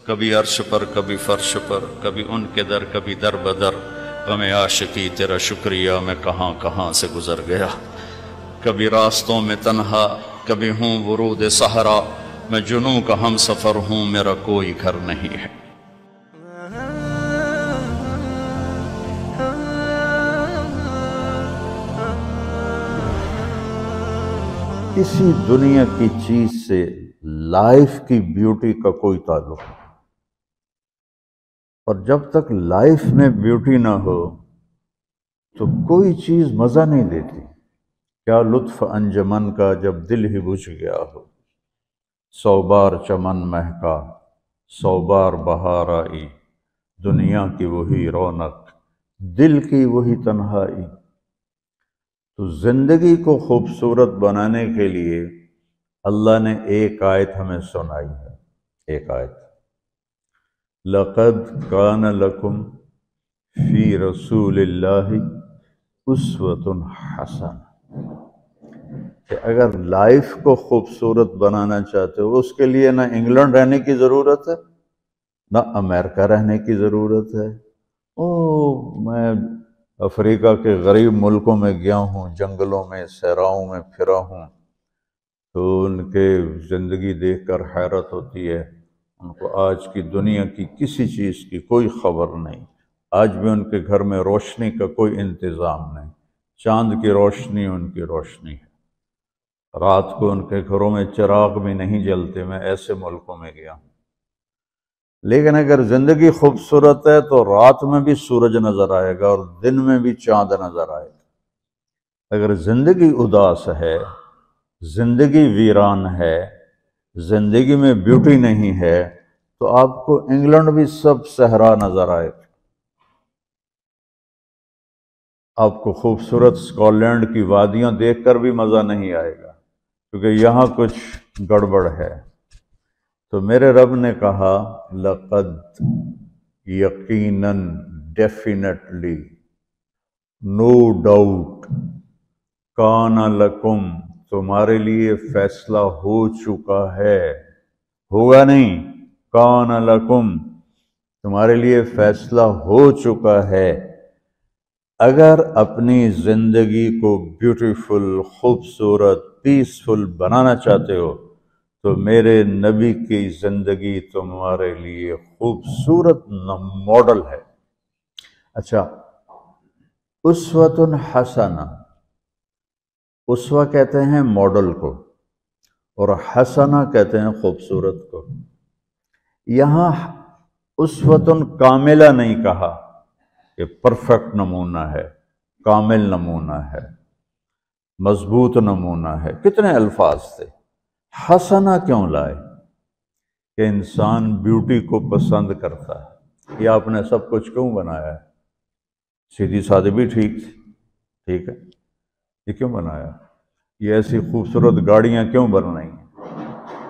کبھی عرش پر کبھی فرش پر، کبھی ان کے در کبھی در بدر، غم عاشقی تیرا شکریہ میں کہاں کہاں سے گزر گیا، کبھی راستوں میں تنہا کبھی ہوں ورود صحرا، میں جنوں کا ہم سفر ہوں میرا کوئی گھر نہیں ہے۔ کسی دنیا کی چیز سے لائف کی بیوٹی کا کوئی تعلق نہیں، اور جب تک لائف میں بیوٹی نہ ہو تو کوئی چیز مزہ نہیں دیتی۔ کیا لطف انجمن کا جب دل ہی بجھ گیا ہو، 100 بار چمن مہکا 100 بار بہار آئی، دنیا کی وہی رونق دل کی وہی تنہائی۔ تو زندگی کو خوبصورت بنانے کے لیے اللہ نے ایک آیت ہمیں سنائی ہے، ایک آیت، لَقَدْ كَانَ لَكُمْ فِي رَسُولِ اللَّهِ أُسْوَةٌ حَسَنَةٌ، کہ اگر لائف کو خوبصورت بنانا چاہتے ہو، اس کے لیے نہ انگلینڈ رہنے کی ضرورت ہے نہ امریکہ رہنے کی ضرورت ہے۔ میں افریقہ کے غریب ملکوں میں گیا ہوں، جنگلوں میں صحراؤں میں پھرا ہوں، تو ان کے زندگی دیکھ کر حیرت ہوتی ہے۔ ان کو آج کی دنیا کی کسی چیز کی کوئی خبر نہیں، آج بھی ان کے گھر میں روشنی کا کوئی انتظام نہیں، چاند کی روشنی ان کی روشنی ہے، رات کو ان کے گھروں میں چراغ بھی نہیں جلتے۔ میں ایسے ملکوں میں گیا ہوں۔ لیکن اگر زندگی خوبصورت ہے تو رات میں بھی سورج نظر آئے گا اور دن میں بھی چاند نظر آئے گا۔ اگر زندگی اداس ہے، زندگی ویران ہے، زندگی میں بیوٹی نہیں ہے، تو آپ کو انگلینڈ بھی سب صحرا نظر آئے گا۔ آپ کو خوبصورت اسکاٹ لینڈ کی وادیاں دیکھ کر بھی مزہ نہیں آئے گا، کیونکہ یہاں کچھ گڑبڑ ہے۔ تو میرے رب نے کہا لقد، یقیناً، ڈیفینیٹلی، نو ڈاؤٹ، کان لکم، تمہارے لیے فیصلہ ہو چکا ہے، ہوگا نہیں، کان لکم، تمہارے لیے فیصلہ ہو چکا ہے۔ اگر اپنی زندگی کو بیوٹیفل، خوبصورت، پیسفل بنانا چاہتے ہو تو میرے نبی کی زندگی تمہارے لیے خوبصورت ماڈل ہے۔ اچھا، اسوۃ حسنہ، اسوہ کہتے ہیں ماڈل کو اور حسنہ کہتے ہیں خوبصورت کو۔ یہاں اسوۃ کاملہ نہیں کہا کہ پرفیکٹ نمونہ ہے، کامل نمونہ ہے، مضبوط نمونہ ہے، کتنے الفاظ تھے۔ حسنہ کیوں لائے؟ کہ انسان بیوٹی کو پسند کرتا ہے۔ یہ آپ نے سب کچھ کیوں بنایا ہے؟ سیدھی سادی بھی ٹھیک تھی، ٹھیک ہے، یہ کیوں بنایا؟ یہ ایسی خوبصورت گاڑیاں کیوں بن رہی ہیں؟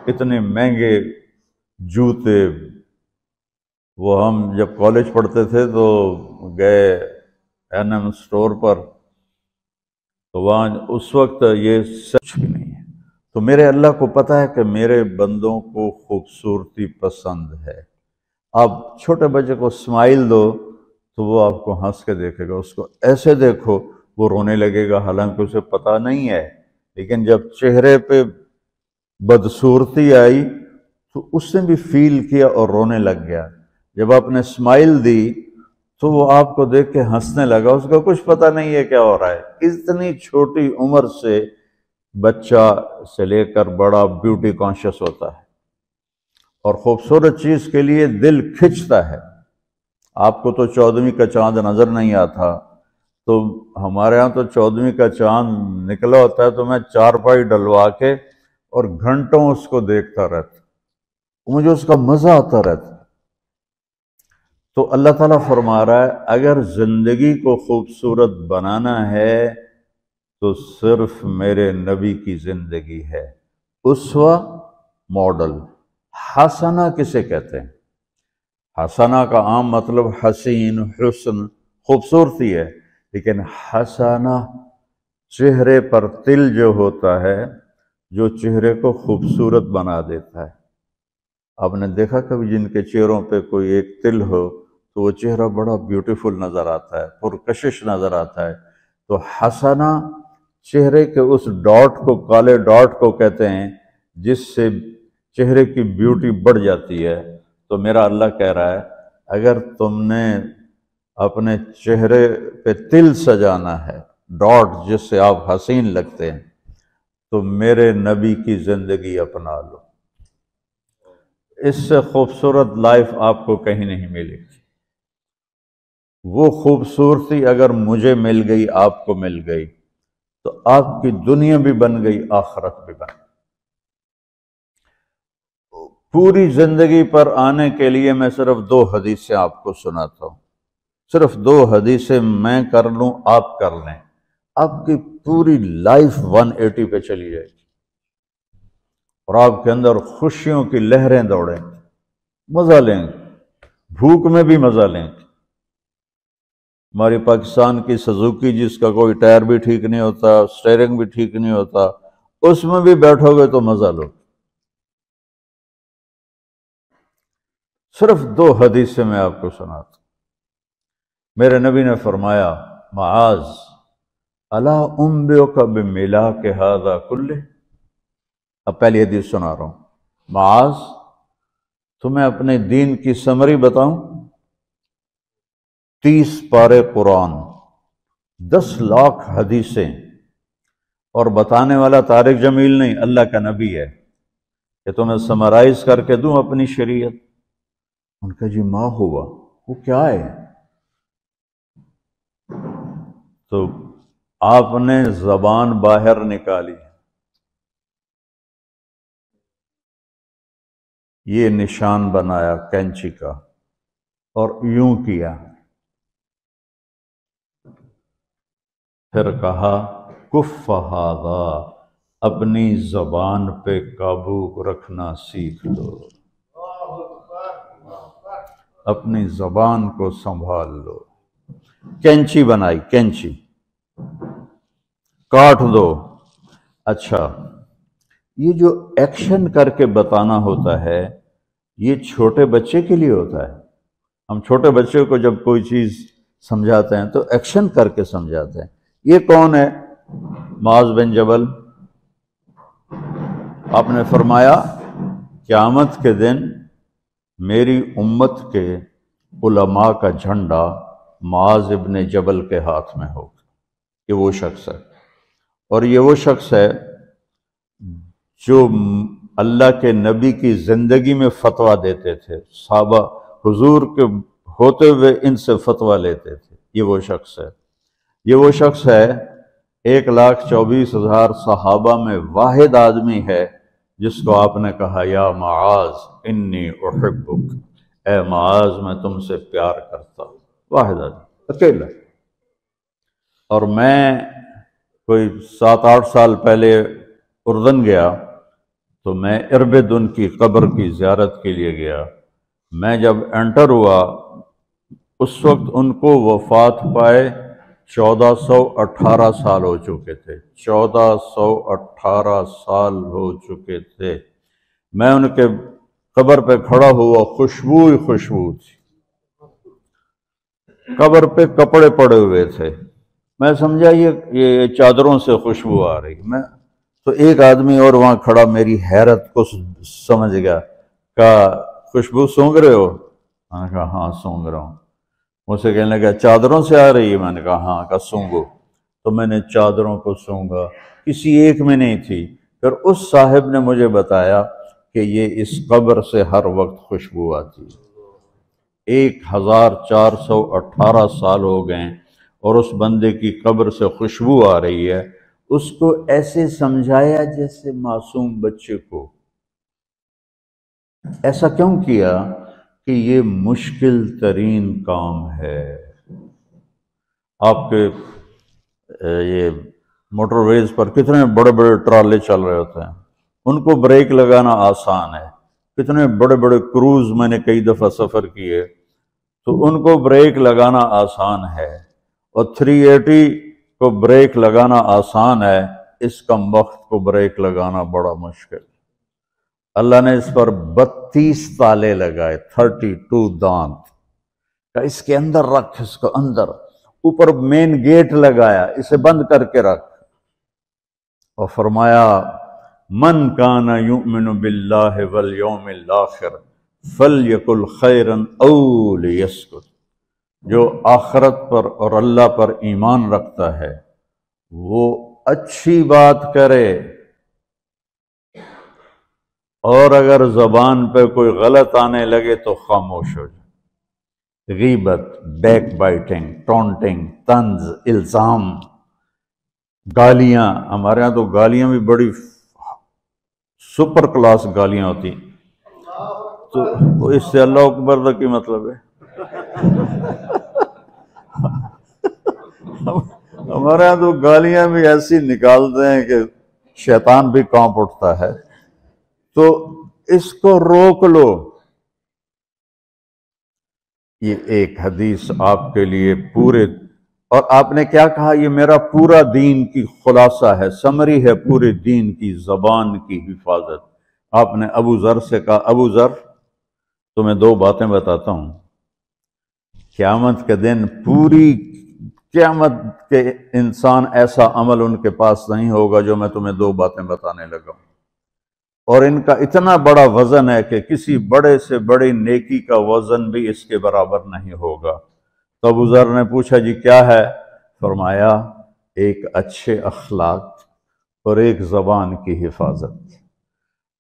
اتنے مہنگے جوتے۔ وہ ہم جب کالج پڑھتے تھے تو گئے این اسٹور پر، تو وہاں اس وقت یہ سچ بھی نہیں ہے۔ تو میرے اللہ کو پتہ ہے کہ میرے بندوں کو خوبصورتی پسند ہے۔ آپ چھوٹے بچے کو اسمائل دو تو وہ آپ کو ہنس کے دیکھے گا، اس کو ایسے دیکھو وہ رونے لگے گا، حالانکہ اسے پتہ نہیں ہے، لیکن جب چہرے پہ بدصورتی آئی تو اس نے بھی فیل کیا اور رونے لگ گیا۔ جب آپ نے اسمائل دی تو وہ آپ کو دیکھ کے ہنسنے لگا، اس کو کچھ پتہ نہیں ہے کیا ہو رہا ہے۔ اتنی چھوٹی عمر سے بچہ سے لے کر بڑا بیوٹی کانشیس ہوتا ہے اور خوبصورت چیز کے لیے دل کھنچتا ہے۔ آپ کو تو 14ویں کا چاند نظر نہیں آتا، تو ہمارے ہاں تو 14ویں کا چاند نکلا ہوتا ہے تو میں چارپائی ڈلوا کے اور گھنٹوں اس کو دیکھتا رہتا، مجھے اس کا مزہ آتا رہتا۔ تو اللہ تعالیٰ فرما رہا ہے اگر زندگی کو خوبصورت بنانا ہے تو صرف میرے نبی کی زندگی ہے، اسوہ، ماڈل۔ حسنہ کسے کہتے ہیں؟ حسنہ کا عام مطلب حسین، حسن، خوبصورتی ہے، لیکن حسنہ چہرے پر تل جو ہوتا ہے، جو چہرے کو خوبصورت بنا دیتا ہے۔ آپ نے دیکھا کبھی جن کے چہروں پہ کوئی ایک تل ہو تو وہ چہرہ بڑا بیوٹیفل نظر آتا ہے، پرکشش نظر آتا ہے. تو حسنہ چہرے کے اس ڈاٹ کو، کالے ڈاٹ کو کہتے ہیں جس سے چہرے کی بیوٹی بڑھ جاتی ہے. تو میرا اللہ کہہ رہا ہے اگر تم نے اپنے چہرے پہ تل سجانا ہے، ڈاٹ جس سے آپ حسین لگتے ہیں، تو میرے نبی کی زندگی اپنا لو. اس سے خوبصورت لائف آپ کو کہیں نہیں ملے گی. وہ خوبصورتی اگر مجھے مل گئی، آپ کو مل گئی، تو آپ کی دنیا بھی بن گئی، آخرت بھی بن گئی. پوری زندگی پر آنے کے لیے میں صرف 2 حدیثیں آپ کو سناتا ہوں. صرف 2 حدیثیں میں کر لوں، آپ کر لیں، آپ کی پوری لائف 180 پہ چلی جائے گی اور آپ کے اندر خوشیوں کی لہریں دوڑیں گی، مزہ لیں گے، بھوک میں بھی مزہ لیں گے. ہماری پاکستان کی سزوکی جس کا کوئی ٹائر بھی ٹھیک نہیں ہوتا، سٹیئرنگ بھی ٹھیک نہیں ہوتا، اس میں بھی بیٹھو گے تو مزہ لو. صرف 2 حدیثیں میں آپ کو سناتا ہوں. میرے نبی نے فرمایا معاذ الا انبئک بملاک ھذا کلہ. اب پہلی حدیث سنا رہا ہوں. معاذ تمہیں اپنے دین کی سمری بتاؤں؟ 30 پارے قرآن، 10 لاکھ حدیثیں، اور بتانے والا طارق جمیل نہیں، اللہ کا نبی ہے، کہ تمہیں سمرائز کر کے دوں اپنی شریعت. ان کا جی ما ہوا، وہ کیا ہے؟ تو آپ نے زبان باہر نکالی، یہ نشان بنایا کینچی کا اور یوں کیا، پھر کہا کف ھذا، اپنی زبان پہ قابو رکھنا سیکھ لو، اپنی زبان کو سنبھال لو. کینچی بنائی، کینچی کاٹ دو. اچھا، یہ جو ایکشن کر کے بتانا ہوتا ہے یہ چھوٹے بچے کے لیے ہوتا ہے. ہم چھوٹے بچے کو جب کوئی چیز سمجھاتے ہیں تو ایکشن کر کے سمجھاتے ہیں. یہ کون ہے؟ معاذ بن جبل. آپ نے فرمایا قیامت کے دن میری امت کے علماء کا جھنڈا معاذ ابن جبل کے ہاتھ میں ہوگا. یہ وہ شخص ہے، اور یہ وہ شخص ہے جو اللہ کے نبی کی زندگی میں فتویٰ دیتے تھے. صحابہ حضور کے ہوتے ہوئے ان سے فتویٰ لیتے تھے. یہ وہ شخص ہے. یہ وہ شخص ہے 1,24,000 صحابہ میں واحد آدمی ہے جس کو آپ نے کہا یا معاذ انی احبک، اے معاذ میں تم سے پیار کرتا ہوں. واحد آدمی، اکیلا. اور میں کوئی 7-8 سال پہلے اردن گیا تو میں اربدن کی قبر کی زیارت کے لیے گیا. میں جب انٹر ہوا اس وقت ان کو وفات پائے 1418 سال ہو چکے تھے. 1418 سال ہو چکے تھے. میں ان کے قبر پہ کھڑا ہوا، خوشبو ہی خوشبو تھی. قبر پہ کپڑے پڑے ہوئے تھے. میں سمجھا یہ چادروں سے خوشبو آ رہی. میں تو ایک آدمی اور وہاں کھڑا میری حیرت کو سمجھ گیا. کہا خوشبو سونگھ رہے ہو؟ میں نے کہا ہاں سونگھ رہا ہوں. مجھ سے کہنے لگا چادروں سے آ رہی ہے؟ میں نے کہا ہاں. کہا سونگو. تو میں نے چادروں کو سونگا، کسی ایک میں نہیں تھی. پھر اس صاحب نے مجھے بتایا کہ یہ اس قبر سے ہر وقت خوشبو آتی ہے. 1418 سال ہو گئے اور اس بندے کی قبر سے خوشبو آ رہی ہے. اس کو ایسے سمجھایا جیسے معصوم بچے کو. ایسا کیوں کیا؟ کہ یہ مشکل ترین کام ہے. آپ کے یہ موٹر ویز پر کتنے بڑے بڑے ٹرالے چل رہے ہوتے ہیں، ان کو بریک لگانا آسان ہے. کتنے بڑے بڑے کروز میں نے کئی دفعہ سفر کیے تو ان کو بریک لگانا آسان ہے، اور 380 کو بریک لگانا آسان ہے، اس کم وقت کو بریک لگانا بڑا مشکل. اللہ نے اس پر 32 تالے لگائے، 32 دانت کا، اس کے اندر رکھ، اس کو اندر، اوپر مین گیٹ لگایا، اسے بند کر کے رکھ، اور فرمایا من کان یؤمن باللہ والیوم الآخر فلیقل خیرا او لیسکت، جو آخرت پر اور اللہ پر ایمان رکھتا ہے وہ اچھی بات کرے، اور اگر زبان پہ کوئی غلط آنے لگے تو خاموش ہو جائے۔ غیبت، بیک بائٹنگ، ٹونٹنگ، طنز، الزام، گالیاں، ہمارے ہاں تو گالیاں بھی بڑی سپر کلاس گالیاں ہوتی، تو اس سے اللہ اکبر کا کی مطلب ہے؟ ہمارے ہاں تو گالیاں بھی ایسی نکالتے ہیں کہ شیطان بھی کانپ اٹھتا ہے، تو اس کو روک لو۔ یہ ایک حدیث آپ کے لیے پورے، اور آپ نے کیا کہا؟ یہ میرا پورا دین کی خلاصہ ہے، سمری ہے پورے دین کی، زبان کی حفاظت۔ آپ نے ابو ذر سے کہا ابو ذر تمہیں 2 باتیں بتاتا ہوں، قیامت کے دن پوری قیامت کے انسان ایسا عمل ان کے پاس نہیں ہوگا جو میں تمہیں 2 باتیں بتانے لگا ہوں، اور ان کا اتنا بڑا وزن ہے کہ کسی بڑے سے بڑی نیکی کا وزن بھی اس کے برابر نہیں ہوگا۔ تو ابو ذر نے پوچھا جی کیا ہے؟ فرمایا ایک اچھے اخلاق اور ایک زبان کی حفاظت۔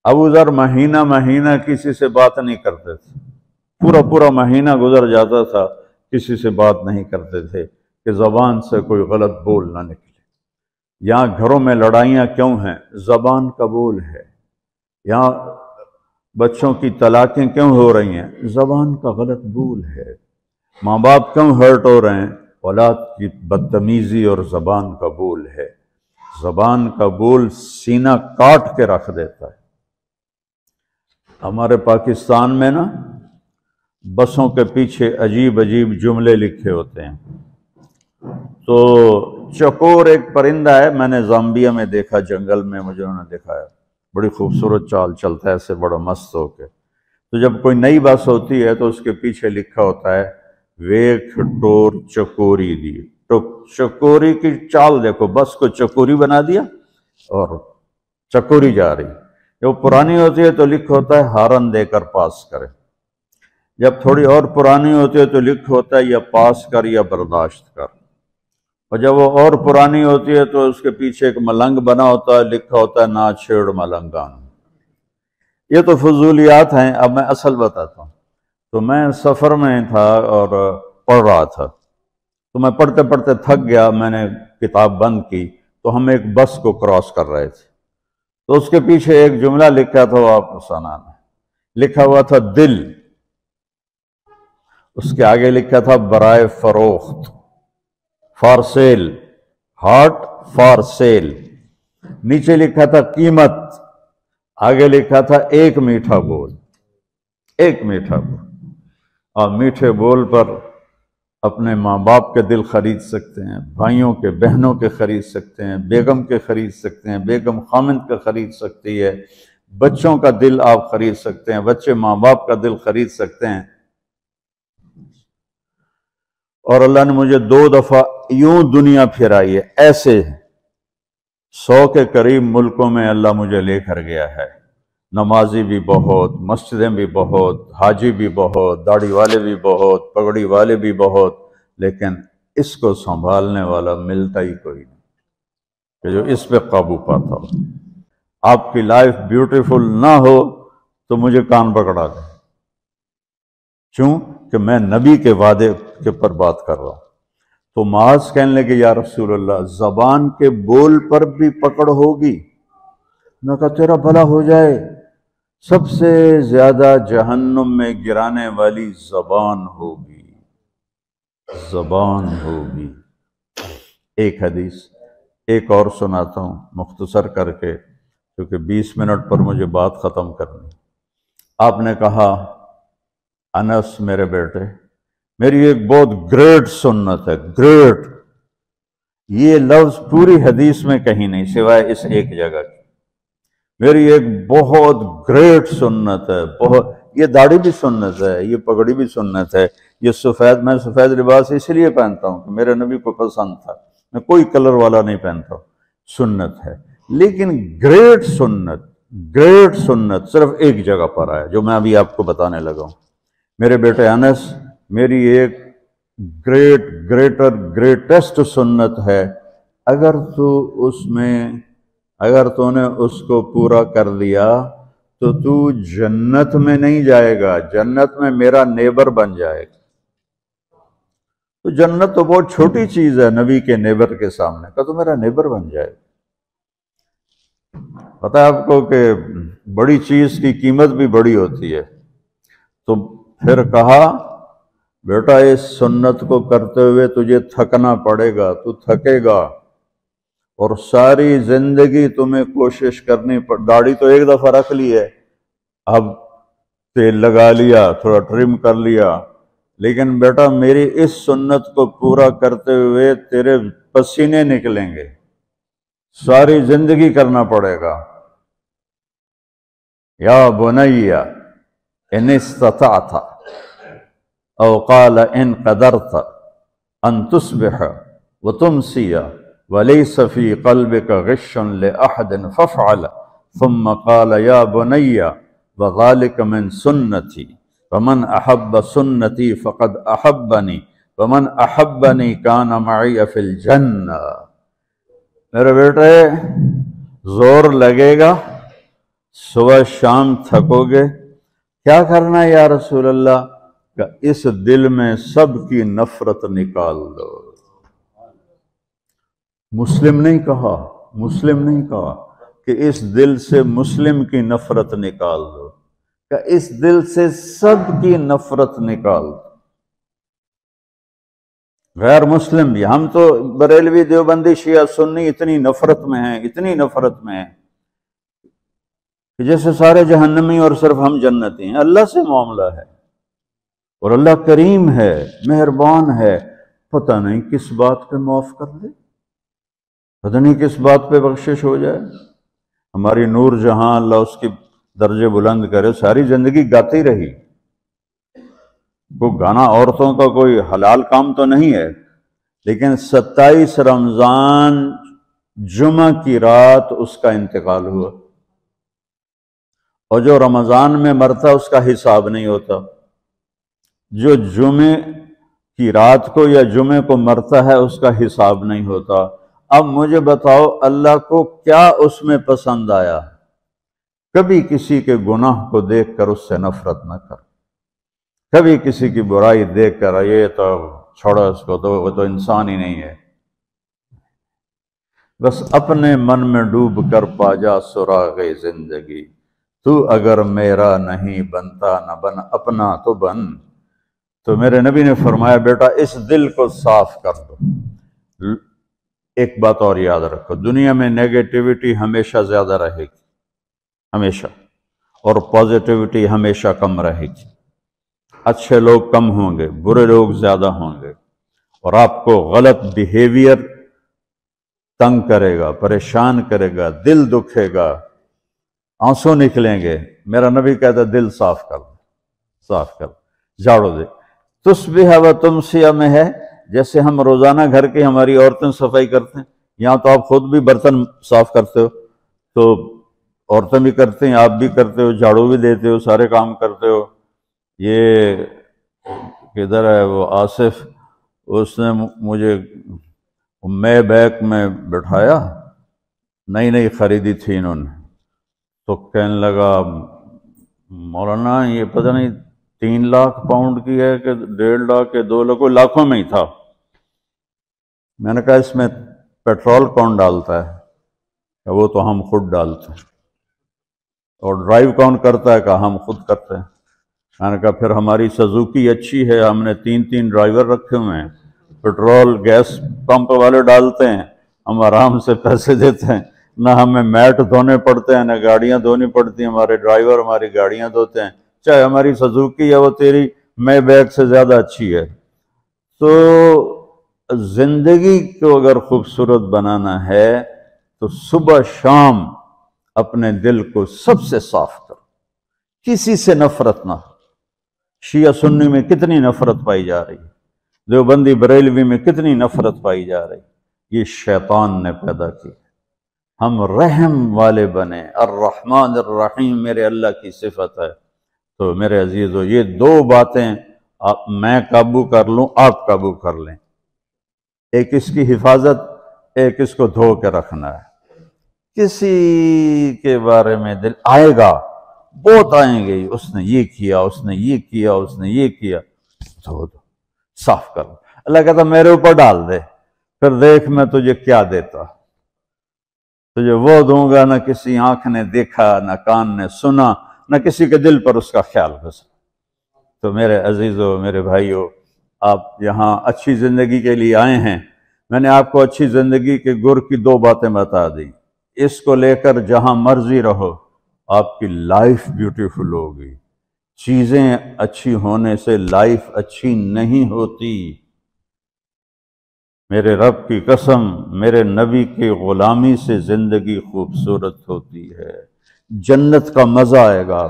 ابو ذر مہینہ مہینہ کسی سے بات نہیں کرتے تھے، پورا مہینہ گزر جاتا تھا کسی سے بات نہیں کرتے تھے کہ زبان سے کوئی غلط بول نہ نکلے۔ یہاں گھروں میں لڑائیاں کیوں ہیں؟ زبان کا بول ہے۔ یہاں بچوں کی طلاقیں کیوں ہو رہی ہیں؟ زبان کا غلط بول ہے۔ ماں باپ کیوں ہرٹ ہو رہے ہیں؟ اولاد کی بدتمیزی اور زبان کا بول ہے۔ زبان کا بول سینہ کاٹ کے رکھ دیتا ہے۔ ہمارے پاکستان میں نا بسوں کے پیچھے عجیب عجیب جملے لکھے ہوتے ہیں۔ تو چکور ایک پرندہ ہے، میں نے زامبیا میں دیکھا، جنگل میں مجھے انہوں نے دکھایا، بڑی خوبصورت چال چلتا ہے ایسے بڑا مست ہو کے۔ تو جب کوئی نئی بس ہوتی ہے تو اس کے پیچھے لکھا ہوتا ہے ویکھ ٹور چکوری دی، تو چکوری کی چال دیکھو، بس کو چکوری بنا دیا اور چکوری جا رہی۔ جب پرانی ہوتی ہے تو لکھا ہوتا ہے ہارن دے کر پاس کرے، جب تھوڑی اور پرانی ہوتی ہے تو لکھا ہوتا ہے یا پاس کر یا برداشت کر، اور جب وہ اور پرانی ہوتی ہے تو اس کے پیچھے ایک ملنگ بنا ہوتا ہے، لکھا ہوتا ہے نا چھیڑ ملنگان۔ یہ تو فضولیات ہیں، اب میں اصل بتاتا ہوں۔ تو میں سفر میں تھا اور پڑھ رہا تھا، تو میں پڑھتے پڑھتے تھک گیا، میں نے کتاب بند کی، تو ہم ایک بس کو کراس کر رہے تھے، تو اس کے پیچھے ایک جملہ لکھا تھا، وہ آپ کو سنانا ہے، لکھا ہوا تھا دل، اس کے آگے لکھا تھا برائے فروخت، for sale, heart for sale, نیچے لکھا تھا قیمت، آگے لکھا تھا ایک میٹھا بول، ایک میٹھا بول۔ اور میٹھے بول پر اپنے ماں باپ کے دل خرید سکتے ہیں، بھائیوں کے بہنوں کے خرید سکتے ہیں، بیگم کے خرید سکتے ہیں، بیگم خامند کا خرید سکتی ہے، بچوں کا دل آپ خرید سکتے ہیں، بچے ماں باپ کا دل خرید سکتے ہیں۔ اور اللہ نے مجھے 2 دفعہ یوں دنیا پھرائی ہے، ایسے 100 کے قریب ملکوں میں اللہ مجھے لے کر گیا ہے، نمازی بھی بہت، مسجدیں بھی بہت، حاجی بھی بہت، داڑھی والے بھی بہت، پگڑی والے بھی بہت، لیکن اس کو سنبھالنے والا ملتا ہی کوئی نہیں کہ جو اس پہ قابو پاتا ہو۔ آپ کی لائف بیوٹیفل نہ ہو تو مجھے کان پکڑا دیں، کیوں کہ میں نبی کے وعدے کے پر بات کر رہا ہوں۔ تو معاذ کہنے لگے یا رسول اللہ زبان کے بول پر بھی پکڑ ہوگی؟ میں کہا تیرا بھلا ہو جائے، سب سے زیادہ جہنم میں گرانے والی زبان ہوگی، زبان ہوگی۔ ایک حدیث ایک اور سناتا ہوں مختصر کر کے، کیونکہ 20 منٹ پر مجھے بات ختم کرنی۔ آپ نے کہا انس میرے بیٹے، میری ایک بہت گریٹ سنت ہے، گریٹ، یہ لفظ پوری حدیث میں کہیں نہیں سوائے اس ایک جگہ کی، میری ایک بہت گریٹ سنت ہے، بہت، یہ داڑھی بھی سنت ہے، یہ پگڑی بھی سنت ہے، یہ سفید، میں سفید لباس اس لیے پہنتا ہوں کہ میرے نبی کو پسند تھا، میں کوئی کلر والا نہیں پہنتا، سنت ہے۔ لیکن گریٹ سنت صرف ایک جگہ پر ہے، جو میں ابھی آپ کو بتانے لگا ہوں۔ میرے بیٹے انس، میری ایک گریٹسٹ سنت ہے، اگر تو نے اس کو پورا کر لیا تو جنت میں نہیں جائے گا، جنت میں میرا نیبر بن جائے گا۔ تو جنت تو بہت چھوٹی چیز ہے نبی کے نیبر کے سامنے، کہ تو میرا نیبر بن جائے گا۔ پتہ ہے آپ کو کہ بڑی چیز کی قیمت بھی بڑی ہوتی ہے۔ تو پھر کہا بیٹا اس سنت کو کرتے ہوئے تجھے تھکنا پڑے گا، تو تھکے گا، اور ساری زندگی تمہیں کوشش کرنی داڑھی تو ایک دفعہ رکھ لی ہے، اب تیل لگا لیا، تھوڑا ٹرم کر لیا، لیکن بیٹا میری اس سنت کو پورا کرتے ہوئے تیرے پسینے نکلیں گے، ساری زندگی کرنا پڑے گا۔ یا بنی ان استطعت او قال ان قدرت ان تصبح وتمسی ولیس فی قلبک غش لأحد فافعل، ثم قال یا بنی وذلک من سنتی ومن احب سنتی فقد احبنی ومن احبنی کان معی فی الجنہ۔ میرے بیٹے زور لگے گا، صبح شام تھکو گے، کیا کرنا ہے یا رسول اللہ؟ کہ اس دل میں سب کی نفرت نکال دو۔ مسلم نہیں کہا کہ اس دل سے مسلم کی نفرت نکال دو، کہ اس دل سے سب کی نفرت نکال دو، غیر مسلم بھی۔ ہم تو بریلوی دیوبندی شیعہ سنی اتنی نفرت میں ہیں کہ جیسے سارے جہنمی اور صرف ہم جنتی ہیں۔ اللہ سے معاملہ ہے، اور اللہ کریم ہے، مہربان ہے، پتہ نہیں کس بات پہ معاف کر دے، پتہ نہیں کس بات پہ بخشش ہو جائے۔ ہماری نور جہاں، اللہ اس کی درجے بلند کرے، ساری زندگی گاتی رہی۔ وہ گانا عورتوں کا کوئی حلال کام تو نہیں ہے، لیکن 27 رمضان جمعہ کی رات اس کا انتقال ہوا، اور جو رمضان میں مرتا اس کا حساب نہیں ہوتا، جو جمعے کی رات کو یا جمعے کو مرتا ہے اس کا حساب نہیں ہوتا۔ اب مجھے بتاؤ اللہ کو کیا اس میں پسند آیا؟ کبھی کسی کے گناہ کو دیکھ کر اس سے نفرت نہ کر، کبھی کسی کی برائی دیکھ کر یہ تو چھوڑو اس کو، تو وہ تو انسان ہی نہیں ہے۔ بس اپنے من میں ڈوب کر پا جا سراغ زندگی، تو اگر میرا نہیں بنتا نہ بن اپنا تو بن۔ تو میرے نبی نے فرمایا بیٹا اس دل کو صاف کر دو۔ ایک بات اور یاد رکھو، دنیا میں نیگیٹیوٹی ہمیشہ زیادہ رہے گی، ہمیشہ، اور پازیٹیوٹی ہمیشہ کم رہے گی۔ اچھے لوگ کم ہوں گے، برے لوگ زیادہ ہوں گے، اور آپ کو غلط بیہیویئر تنگ کرے گا، پریشان کرے گا، دل دکھے گا، آنسو نکلیں گے۔ میرا نبی کہتا ہے دل صاف کر، جھاڑو دے۔ تصبح و تمسی میں ہے، جیسے ہم روزانہ گھر کی ہماری عورتیں صفائی کرتے ہیں، یہاں تو آپ خود بھی برتن صاف کرتے ہو، تو عورتیں بھی کرتے ہیں، آپ بھی کرتے ہو، جھاڑو بھی دیتے ہو، سارے کام کرتے ہو۔ یہ کدھر ہے وہ آصف، اس نے مجھے میں بیک میں بٹھایا، نئی خریدی تھی انہوں نے، تو کہنے لگا مولانا یہ پتہ نہیں 3 لاکھ پاؤنڈ کی ہے کہ 1.5 لاکھ کے 2 لاکھ، لاکھوں میں ہی تھا۔ میں نے کہا اس میں پیٹرول کون ڈالتا ہے؟ کہ وہ تو ہم خود ڈالتے ہیں۔ اور ڈرائیو کون کرتا ہے؟ کہ ہم خود کرتے ہیں۔ میں نے کہا پھر ہماری سزوکی اچھی ہے، ہم نے 3 ڈرائیور رکھے ہوئے ہیں، پیٹرول گیس پمپ والے ڈالتے ہیں، ہم آرام سے پیسے دیتے ہیں، نہ ہمیں میٹ دھونے پڑتے ہیں، نہ گاڑیاں دھونی پڑتی ہیں، ہمارے ڈرائیور ہماری گاڑیاں دھوتے ہیں، چاہے ہماری سزوکی ہے وہ تیری میں بیگ سے زیادہ اچھی ہے۔ تو زندگی کو اگر خوبصورت بنانا ہے تو صبح شام اپنے دل کو سب سے صاف کرو، کسی سے نفرت نہ ہو۔ شیعہ سنی میں کتنی نفرت پائی جا رہی ہے، دیوبندی بریلوی میں کتنی نفرت پائی جا رہی، یہ شیطان نے پیدا کی۔ ہم رحم والے بنے، الرحمن الرحیم میرے اللہ کی صفت ہے۔ تو میرے عزیزو، یہ دو باتیں میں قابو کر لوں، آپ قابو کر لیں، ایک اس کی حفاظت، ایک اس کو دھو کے رکھنا ہے۔ کسی کے بارے میں دل آئے گا، بہت آئیں گے، اس نے یہ کیا، اس نے یہ کیا، اس نے یہ کیا، دھو دو، صاف کرو۔ اللہ کہتا میرے اوپر ڈال دے، پھر دیکھ میں تجھے کیا دیتا، تجھے وہ دوں گا نہ کسی آنکھ نے دیکھا، نہ کان نے سنا، نہ کسی کے دل پر اس کا خیال گزرا۔ تو میرے عزیزو، میرے بھائیو، آپ یہاں اچھی زندگی کے لیے آئے ہیں۔ میں نے آپ کو اچھی زندگی کے گر کی دو باتیں بتا دیں، اس کو لے کر جہاں مرضی رہو، آپ کی لائف بیوٹیفل ہوگی۔ چیزیں اچھی ہونے سے لائف اچھی نہیں ہوتی۔ میرے رب کی قسم، میرے نبی کی غلامی سے زندگی خوبصورت ہوتی ہے، جنت کا مزہ آئے گا۔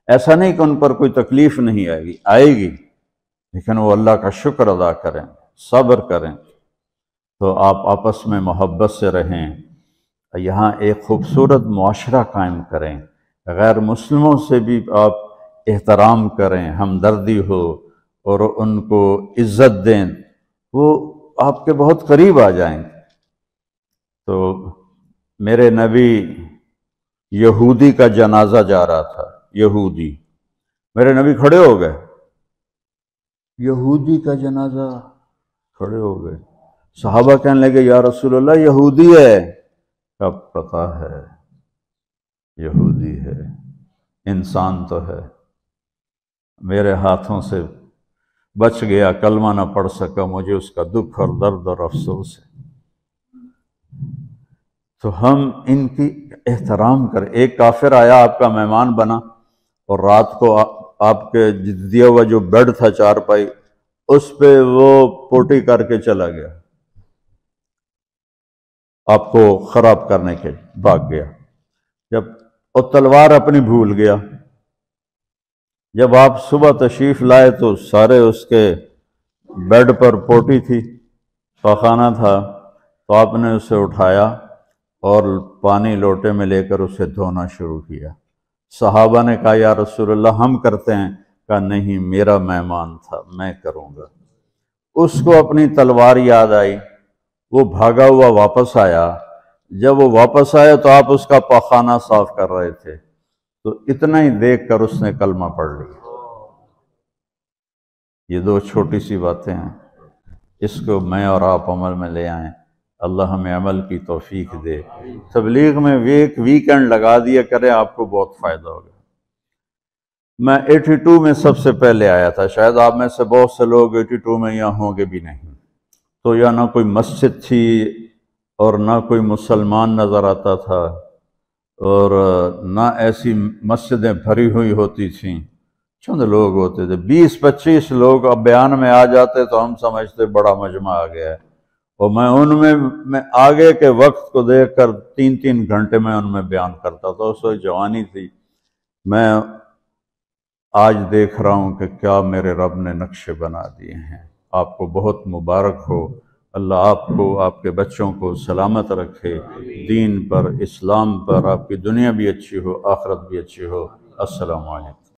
ایسا نہیں کہ ان پر کوئی تکلیف نہیں آئے گی، آئے گی، لیکن وہ اللہ کا شکر ادا کریں، صبر کریں۔ تو آپ آپس میں محبت سے رہیں، یہاں ایک خوبصورت معاشرہ قائم کریں، غیر مسلموں سے بھی آپ احترام کریں، ہمدردی ہو اور ان کو عزت دیں، وہ آپ کے بہت قریب آ جائیں گے۔ تو میرے نبی یہودی کا جنازہ جا رہا تھا، یہودی، میرے نبی کھڑے ہو گئے، یہودی کا جنازہ، کھڑے ہو گئے۔ صحابہ کہنے لگے یا رسول اللہ یہودی ہے، کب پتا ہے یہودی ہے، انسان تو ہے، میرے ہاتھوں سے بچ گیا، کلمہ نہ پڑھ سکا، مجھے اس کا دکھ اور درد اور افسوس ہے۔ تو ہم ان کی احترام کریں۔ ایک کافر آیا، آپ کا مہمان بنا، اور رات کو آپ کے دیا ہوا جو بیڈ تھا چارپائی، اس پہ وہ پوٹی کر کے چلا گیا، آپ کو خراب کرنے کے بھاگ گیا۔ جب وہ تلوار اپنی بھول گیا، جب آپ صبح تشریف لائے تو سارے اس کے بیڈ پر پوٹی تھی، پاخانہ تھا، تو آپ نے اسے اٹھایا اور پانی لوٹے میں لے کر اسے دھونا شروع کیا۔ صحابہ نے کہا یا رسول اللہ ہم کرتے ہیں، کہا نہیں میرا مہمان تھا، میں کروں گا۔ اس کو اپنی تلوار یاد آئی، وہ بھاگا ہوا واپس آیا۔ جب وہ واپس آیا تو آپ اس کا پاخانہ صاف کر رہے تھے، تو اتنا ہی دیکھ کر اس نے کلمہ پڑھ لیا۔ یہ دو چھوٹی سی باتیں ہیں، اس کو میں اور آپ عمل میں لے آئیں، اللہ ہمیں عمل کی توفیق دے۔ تبلیغ میں ایک ویکنڈ لگا دیا کریں، آپ کو بہت فائدہ ہوگا۔ میں 82 میں سب سے پہلے آیا تھا، شاید آپ میں سے بہت سے لوگ 82 میں یہاں ہوں گے بھی نہیں۔ تو یہاں نہ کوئی مسجد تھی اور نہ کوئی مسلمان نظر آتا تھا، اور نہ ایسی مسجدیں بھری ہوئی ہوتی تھیں، چند لوگ ہوتے تھے، 20-25 لوگ اب بیان میں آ جاتے تو ہم سمجھتے بڑا مجمع آ گیا ہے، اور میں ان میں آگے کے وقت کو دیکھ کر 3-3 گھنٹے میں ان میں بیان کرتا تھا۔ اس وقت جوانی تھی۔ میں آج دیکھ رہا ہوں کہ کیا میرے رب نے نقشے بنا دیے ہیں۔ آپ کو بہت مبارک ہو، اللہ آپ کو، آپ کے بچوں کو سلامت رکھے، دین پر، اسلام پر، آپ کی دنیا بھی اچھی ہو، آخرت بھی اچھی ہو۔ السلام علیکم۔